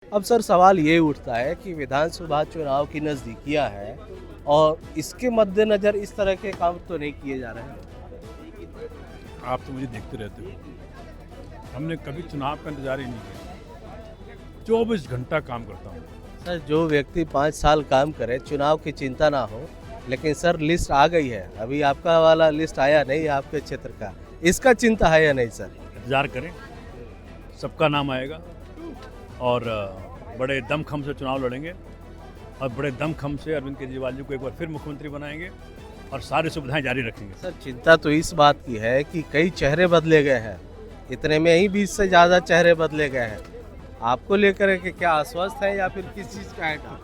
अब सर सवाल ये उठता है कि विधानसभा चुनाव की नज़दीकियां हैं और इसके मद्देनज़र इस तरह के काम तो नहीं किए जा रहे हैं। आप तो मुझे देखते रहते हो। हमने कभी चुनाव का इंतजार ही नहीं किया। 24 घंटा काम करता हूँ। सर जो व्यक्ति 5 साल काम करे चुनाव की चिंता ना हो, लेकिन सर लिस्ट आ गई है, अभी आपका वाला लिस्ट आया नहीं आपके क्षेत्र का, इसका चिंता है या नहीं सर? इंतजार करें, सबका नाम आएगा और बड़े दमखम से चुनाव लड़ेंगे और बड़े दमखम से अरविंद केजरीवाल जी को एक बार फिर मुख्यमंत्री बनाएंगे और सारी सुविधाएं जारी रखेंगे। सर चिंता तो इस बात की है कि कई चेहरे बदले गए हैं, इतने में ही 20 से ज़्यादा चेहरे बदले गए हैं। आपको लेकर के क्या आश्वस्त है या फिर किस चीज़ का है डर?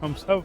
हम सब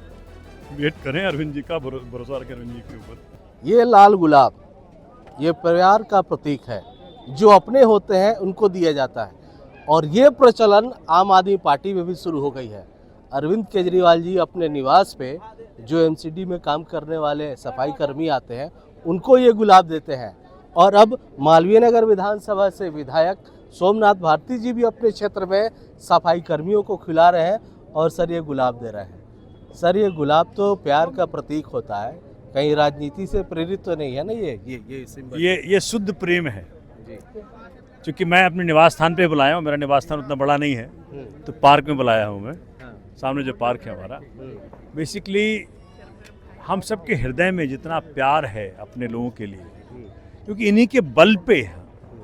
वेट करें अरविंद जी का, भरोसा रखें अरविंद जी के ऊपर। ये लाल गुलाब ये प्यार का प्रतीक है, जो अपने होते हैं उनको दिया जाता है और ये प्रचलन आम आदमी पार्टी में भी शुरू हो गई है। अरविंद केजरीवाल जी अपने निवास पे जो एमसीडी में काम करने वाले सफाई कर्मी आते हैं उनको ये गुलाब देते हैं और अब मालवीय नगर विधानसभा से विधायक सोमनाथ भारती जी भी अपने क्षेत्र में सफाई कर्मियों को खिला रहे हैं और सर ये गुलाब दे रहे हैं। सर ये गुलाब तो प्यार का प्रतीक होता है, कहीं राजनीति से प्रेरित तो नहीं है ना? ये सिंबल ये शुद्ध प्रेम है। जी। क्योंकि मैं अपने निवास स्थान पे बुलाया हूँ, मेरा निवास स्थान उतना बड़ा नहीं है, तो पार्क में बुलाया हूँ मैं। सामने जो पार्क है हमारा, बेसिकली हम सबके हृदय में जितना प्यार है अपने लोगों के लिए, क्योंकि इन्हीं के बल पे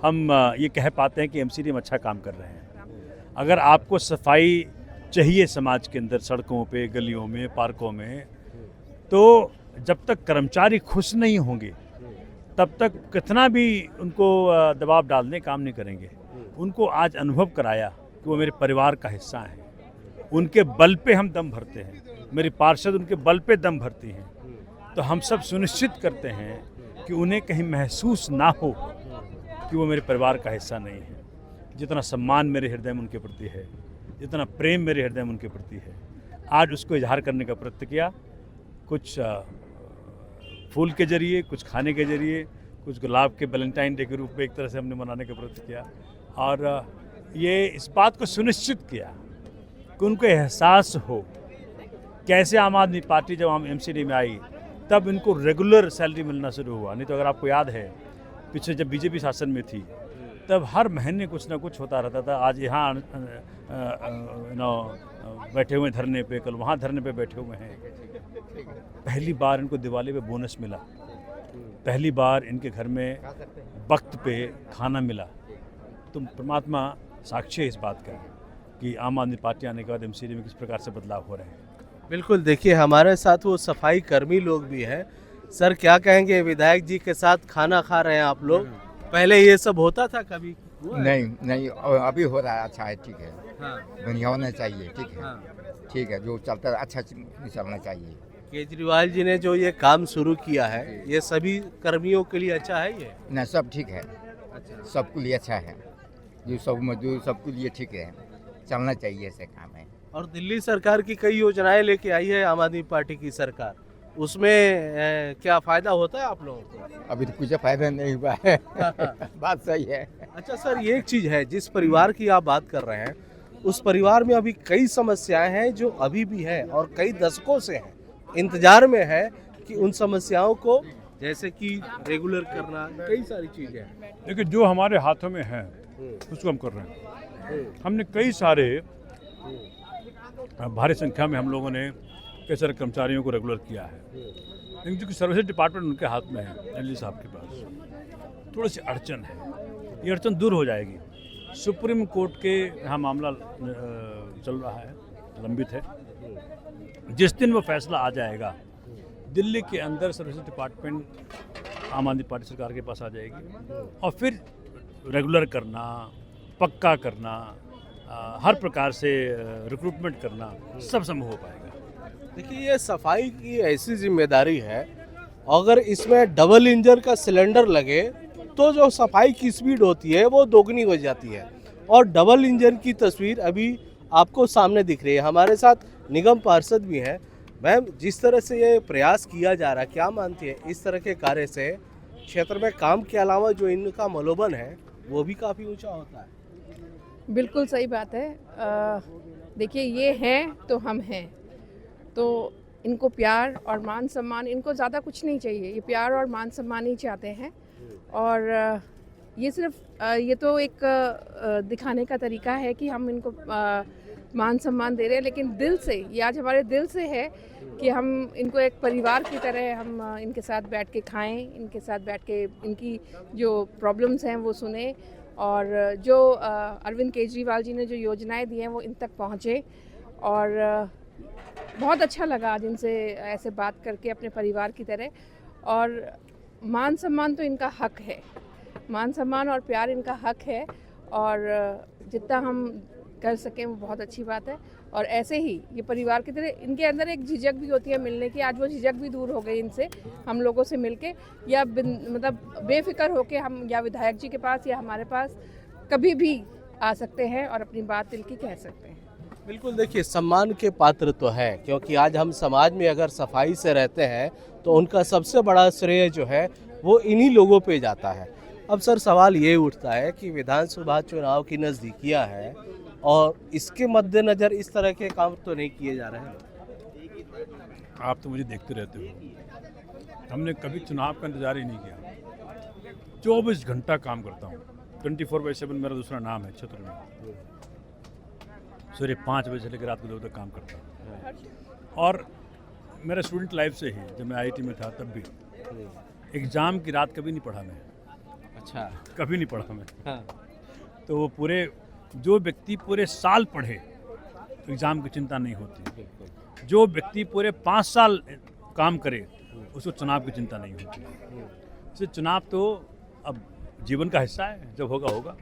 हम ये कह पाते हैं कि एमसीडी में अच्छा काम कर रहे हैं। अगर आपको सफाई चाहिए समाज के अंदर, सड़कों पे, गलियों में, पार्कों में, तो जब तक कर्मचारी खुश नहीं होंगे तब तक कितना भी उनको दबाव डालने काम नहीं करेंगे। उनको आज अनुभव कराया कि वो मेरे परिवार का हिस्सा हैं, उनके बल पे हम दम भरते हैं, मेरी पार्षद उनके बल पे दम भरती हैं। तो हम सब सुनिश्चित करते हैं कि उन्हें कहीं महसूस ना हो कि वो मेरे परिवार का हिस्सा नहीं है। जितना सम्मान मेरे हृदय में उनके प्रति है, जितना प्रेम मेरे हृदय में उनके प्रति है, आज उसको इजहार करने का प्रयत्न किया। कुछ फूल के जरिए, कुछ खाने के जरिए, कुछ गुलाब के वैलेंटाइन डे के रूप में एक तरह से हमने मनाने का प्रयत्न किया और ये इस बात को सुनिश्चित किया कि उनको एहसास हो कैसे आम आदमी पार्टी जब हम एमसीडी में आई तब इनको रेगुलर सैलरी मिलना शुरू हुआ। नहीं तो अगर आपको याद है पीछे जब बीजेपी शासन में थी तब हर महीने कुछ ना कुछ होता रहता था। आज यहाँ बैठे हुए धरने पे, कल वहाँ धरने पे बैठे हुए हैं। पहली बार इनको दिवाली पे बोनस मिला, पहली बार इनके घर में वक्त पे खाना मिला। तो परमात्मा साक्षी है इस बात का कि आम आदमी पार्टी आने के बाद एमसीडी में किस प्रकार से बदलाव हो रहे हैं। बिल्कुल, देखिए हमारे साथ वो सफाई कर्मी लोग भी हैं। सर क्या कहेंगे, विधायक जी के साथ खाना खा रहे हैं आप लोग, पहले ये सब होता था कभी? नहीं अभी हो रहा है। अच्छा है, ठीक है। हाँ। बढ़िया होना चाहिए, ठीक है। हाँ। ठीक है, जो चलता है अच्छा चलना चाहिए। केजरीवाल जी ने जो ये काम शुरू किया है ये सभी कर्मियों के लिए अच्छा है ये? नहीं, सब ठीक है, अच्छा। सबके लिए अच्छा है। जो सब मजदूर सबके लिए ठीक है, चलना चाहिए, ऐसे काम है। और दिल्ली सरकार की कई योजनाएं लेके आई है आम आदमी पार्टी की सरकार, उसमें क्या फायदा होता है आप लोगों को? अभी तो कुछ फायदा नहीं हुआ है। बात सही है। अच्छा सर, ये एक चीज़ है, जिस परिवार की आप बात कर रहे हैं उस परिवार में अभी कई समस्याएं हैं जो अभी भी है और कई दशकों से हैं, इंतजार में है कि उन समस्याओं को जैसे कि रेगुलर करना, कई सारी चीज़ें हैं। देखिए जो हमारे हाथों में है उसको हम कर रहे हैं। हमने कई सारे भारी संख्या में हम लोगों ने कई सारे कर्मचारियों को रेगुलर किया है, लेकिन चूँकि सर्विस डिपार्टमेंट उनके हाथ में है, एलजी साहब के पास थोड़ी सी अड़चन है। ये अड़चन दूर हो जाएगी। सुप्रीम कोर्ट के यहाँ मामला चल रहा है, लंबित है। जिस दिन वो फैसला आ जाएगा, दिल्ली के अंदर सर्विस डिपार्टमेंट आम आदमी पार्टी सरकार के पास आ जाएगी और फिर रेगुलर करना, पक्का करना, हर प्रकार से रिक्रूटमेंट करना सब संभव हो पाएगा। देखिए ये सफाई की ऐसी जिम्मेदारी है, अगर इसमें डबल इंजन का सिलेंडर लगे तो जो सफाई की स्पीड होती है वो दोगुनी हो जाती है और डबल इंजन की तस्वीर अभी आपको सामने दिख रही है। हमारे साथ निगम पार्षद भी हैं। मैम, जिस तरह से ये प्रयास किया जा रहा है, क्या मानती है इस तरह के कार्य से क्षेत्र में काम के अलावा जो इनका मनोबल है वो भी काफ़ी ऊंचा होता है? बिल्कुल सही बात है। देखिए, ये हैं तो हम हैं, तो इनको प्यार और मान सम्मान, इनको ज़्यादा कुछ नहीं चाहिए, ये प्यार और मान सम्मान ही चाहते हैं। और ये सिर्फ ये तो एक दिखाने का तरीका है कि हम इनको मान सम्मान दे रहे हैं, लेकिन दिल से, ये आज हमारे दिल से है कि हम इनको एक परिवार की तरह हम इनके साथ बैठ के खाएं, इनके साथ बैठ के इनकी जो प्रॉब्लम्स हैं वो सुने, और जो अरविंद केजरीवाल जी ने जो योजनाएं दी हैं वो इन तक पहुँचे। और बहुत अच्छा लगा आज इनसे ऐसे बात करके अपने परिवार की तरह। और मान सम्मान तो इनका हक है, मान सम्मान और प्यार इनका हक है, और जितना हम कर सकें वो बहुत अच्छी बात है। और ऐसे ही ये परिवार की तरह, इनके अंदर एक झिझक भी होती है मिलने की, आज वो झिझक भी दूर हो गई इनसे, हम लोगों से मिलके, या मतलब बेफिक्र होके हम या विधायक जी के पास या हमारे पास कभी भी आ सकते हैं और अपनी बात दिल की कह सकते हैं। बिल्कुल, देखिए सम्मान के पात्र तो हैं, क्योंकि आज हम समाज में अगर सफाई से रहते हैं तो उनका सबसे बड़ा श्रेय जो है वो इन्हीं लोगों पे जाता है। अब सर सवाल ये उठता है कि विधानसभा चुनाव की नज़दीकियाँ हैं और इसके मद्देनज़र इस तरह के काम तो नहीं किए जा रहे हैं। आप तो मुझे देखते रहते हो, हमने कभी चुनाव का इंतजार ही नहीं किया। 24 घंटा काम करता हूँ, 24/7 मेरा दूसरा नाम है क्षेत्र में। सुबह 5 बजे से लेकर रात को 2 बजे तक काम करता हूँ। और मेरा स्टूडेंट लाइफ से ही, जब मैं IIT में था तब भी एग्ज़ाम की रात कभी नहीं पढ़ा मैं। अच्छा, कभी नहीं पढ़ा मैं। हाँ। तो वो पूरे, जो व्यक्ति पूरे साल पढ़े एग्ज़ाम की चिंता नहीं होती, जो व्यक्ति पूरे 5 साल काम करे उसको चुनाव की चिंता नहीं होती। इसलिए चुनाव तो अब जीवन का हिस्सा है, जब होगा होगा।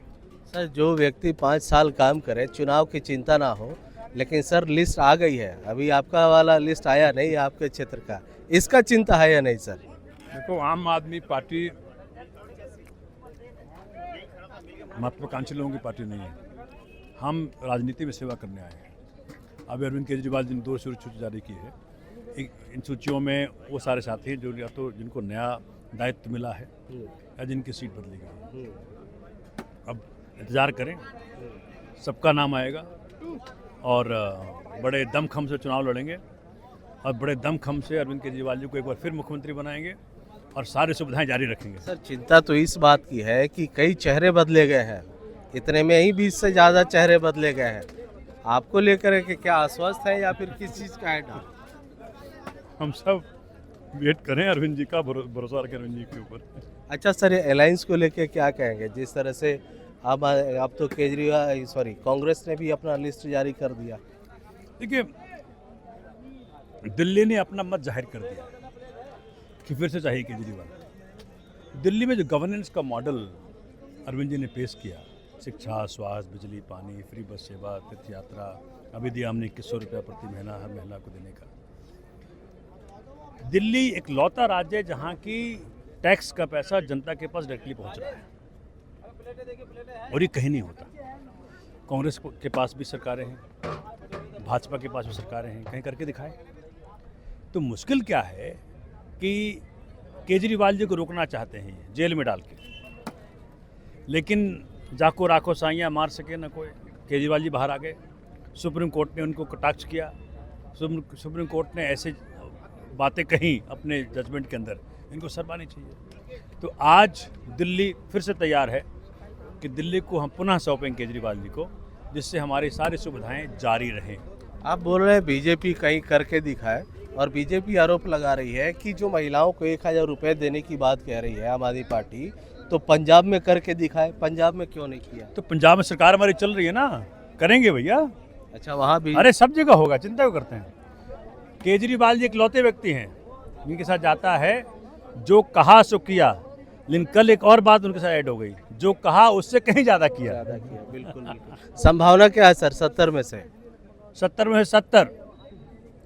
सर, जो व्यक्ति 5 साल काम करे, चुनाव की चिंता ना हो, लेकिन सर लिस्ट आ गई है, अभी आपका वाला लिस्ट आया नहीं आपके क्षेत्र का, इसका चिंता है या नहीं सर? देखो, आम आदमी पार्टी महत्वाकांक्षी लोगों की पार्टी नहीं है, हम राजनीति में सेवा करने आए हैं। अभी अरविंद केजरीवाल जी ने 2 सूची जारी की है। इन सूचियों में वो सारे साथी हैं जो या तो जिनको नया दायित्व मिला है या जिनकी सीट बदली गई है। अब इंतज़ार करें, सबका नाम आएगा और बड़े दमखम से चुनाव लड़ेंगे और बड़े दमखम से अरविंद केजरीवाल जी को एक बार फिर मुख्यमंत्री बनाएंगे और सारी सुविधाएं जारी रखेंगे। सर, चिंता तो इस बात की है कि कई चेहरे बदले गए हैं, इतने में ही 20 से ज़्यादा चेहरे बदले गए हैं। आपको लेकर के क्या आश्वस्त है या फिर किस चीज़ का है डर? हम सब वेट करें अरविंद जी का, भरोसा रखें अरविंद जी के ऊपर। अच्छा सर, ये अलायंस को लेके क्या कहेंगे? जिस तरह से अब तो कांग्रेस ने भी अपना लिस्ट जारी कर दिया। देखिए, दिल्ली ने अपना मत जाहिर कर दिया कि फिर से चाहिए केजरीवाल। दिल्ली में जो गवर्नेंस का मॉडल अरविंद जी ने पेश किया, शिक्षा, स्वास्थ्य, बिजली, पानी, फ्री बस सेवा, तीर्थ यात्रा, अभी दिया हमने 2100 रुपया प्रति महीना हर महिला को देने का। दिल्ली एक लौता राज्य है जहाँ की टैक्स का पैसा जनता के पास डायरेक्टली पहुँच रहा है, और ये कहीं नहीं होता। कांग्रेस के पास भी सरकारें हैं, भाजपा के पास भी सरकारें हैं, कहीं करके दिखाए। तो मुश्किल क्या है कि केजरीवाल जी को रोकना चाहते हैं जेल में डाल के, लेकिन जाको राखो साइयाँ मार सके ना कोई। केजरीवाल जी बाहर आ गए, सुप्रीम कोर्ट ने उनको कटाक्ष किया, सुप्रीम कोर्ट ने ऐसे बातें कहीं अपने जजमेंट के अंदर, इनको शर्मानी चाहिए। तो आज दिल्ली फिर से तैयार है कि दिल्ली को हम पुनः सौंपेंगे केजरीवाल जी को, जिससे हमारी सारी सुविधाएं जारी रहें। आप बोल रहे हैं बीजेपी कहीं करके दिखाए, और बीजेपी आरोप लगा रही है कि जो महिलाओं को 1000 रुपये देने की बात कह रही है आम आदमी पार्टी, तो पंजाब में करके दिखाए। पंजाब में क्यों नहीं किया? तो पंजाब में सरकार हमारी चल रही है ना, करेंगे भैया। अच्छा, वहाँ भी? अरे सब जगह होगा, चिंता क्यों करते हैं। केजरीवाल जी इकलौते व्यक्ति हैं जिनके साथ जाता है जो कहा सो किया, लेकिन कल एक और बात उनके साथ ऐड हो गई, जो कहा उससे कहीं ज़्यादा किया। बिल्कुल। संभावना क्या है सर 70 में से? 70 में 70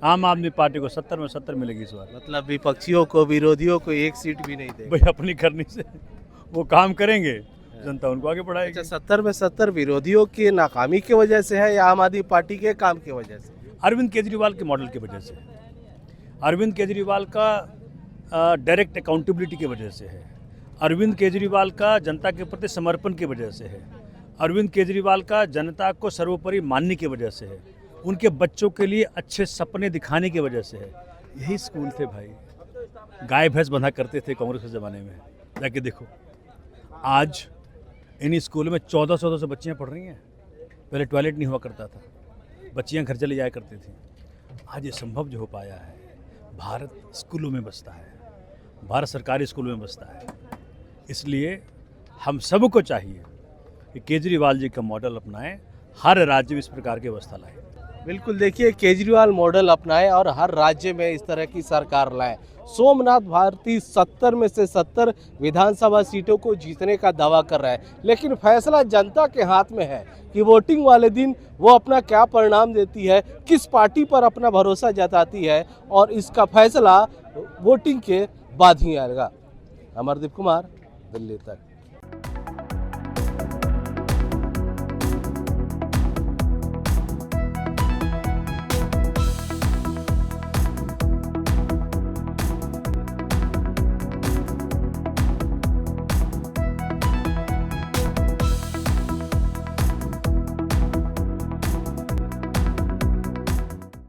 आम आदमी पार्टी को 70 में 70 मिलेगी इस बार। मतलब विपक्षियों को, विरोधियों को एक सीट भी नहीं देगी। भाई अपनी करनी से वो काम करेंगे, जनता उनको आगे बढ़ाएगी। अच्छा, 70 में 70 विरोधियों की नाकामी की वजह से है या आम आदमी पार्टी के काम की वजह से? अरविंद केजरीवाल के मॉडल की वजह से, अरविंद केजरीवाल का डायरेक्ट अकाउंटेबिलिटी की वजह से है, अरविंद केजरीवाल का जनता के प्रति समर्पण की वजह से है, अरविंद केजरीवाल का जनता को सर्वोपरि मानने की वजह से है, उनके बच्चों के लिए अच्छे सपने दिखाने की वजह से है। यही स्कूल थे भाई, गाय भैंस बंधा करते थे कांग्रेस के ज़माने में, जाके देखो। आज इन स्कूलों में 1400 से बच्चियाँ पढ़ रही हैं। पहले टॉयलेट नहीं हुआ करता था, बच्चियाँ घर चले जाया करती थी। आज ये संभव जो हो पाया है, भारत स्कूलों में बसता है, भारत सरकारी स्कूलों में बसता है। इसलिए हम सबको चाहिए कि केजरीवाल जी का मॉडल अपनाएं, हर राज्य में इस प्रकार की व्यवस्था लाएं। बिल्कुल, देखिए केजरीवाल मॉडल अपनाएं और हर राज्य में इस तरह की सरकार लाएं। सोमनाथ भारती 70 में से 70 विधानसभा सीटों को जीतने का दावा कर रहा है, लेकिन फैसला जनता के हाथ में है कि वोटिंग वाले दिन वो अपना क्या परिणाम देती है, किस पार्टी पर अपना भरोसा जताती है, और इसका फैसला वोटिंग के बाद ही आएगा। अमरदीप कुमार, दिल्ली तक।